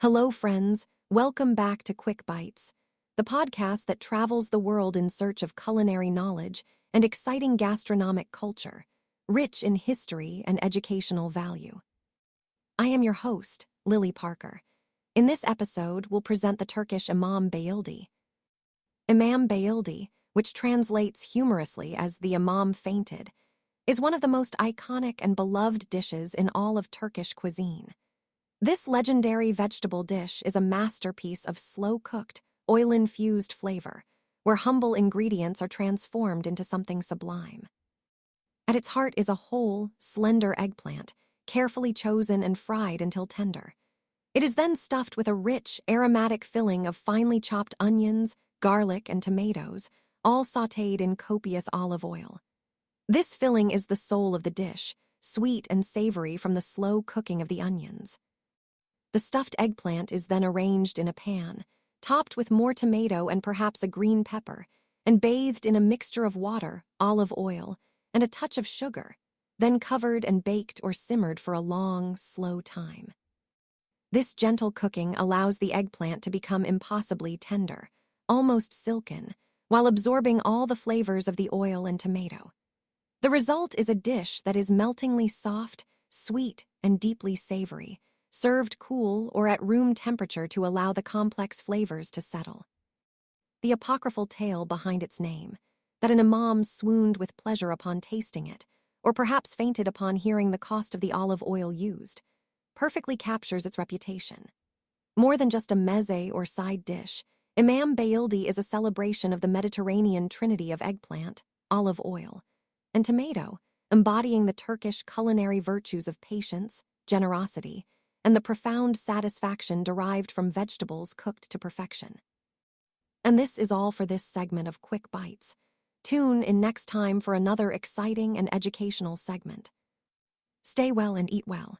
Hello, friends. Welcome back to Quick Bites, the podcast that travels the world in search of culinary knowledge and exciting gastronomic culture, rich in history and educational value. I am your host, Lily Parker. In this episode, we'll present the Turkish imam bayildi. Imam bayildi, which translates humorously as the imam fainted, is one of the most iconic and beloved dishes in all of Turkish cuisine. This legendary vegetable dish is a masterpiece of slow-cooked, oil-infused flavor, where humble ingredients are transformed into something sublime. At its heart is a whole, slender eggplant, carefully chosen and fried until tender. It is then stuffed with a rich, aromatic filling of finely chopped onions, garlic, and tomatoes, all sautéed in copious olive oil. This filling is the soul of the dish, sweet and savory from the slow cooking of the onions. The stuffed eggplant is then arranged in a pan, topped with more tomato and perhaps a green pepper, and bathed in a mixture of water, olive oil, and a touch of sugar, then covered and baked or simmered for a long, slow time. This gentle cooking allows the eggplant to become impossibly tender, almost silken, while absorbing all the flavors of the oil and tomato. The result is a dish that is meltingly soft, sweet, and deeply savory, served cool or at room temperature to allow the complex flavors to settle. The apocryphal tale behind its name, that an imam swooned with pleasure upon tasting it, or perhaps fainted upon hearing the cost of the olive oil used, perfectly captures its reputation. More than just a meze or side dish, Imam bayildi is a celebration of the Mediterranean trinity of eggplant, olive oil, and tomato, embodying the Turkish culinary virtues of patience, generosity, and the profound satisfaction derived from vegetables cooked to perfection. And this is all for this segment of Quick Bites. Tune in next time for another exciting and educational segment. Stay well and eat well.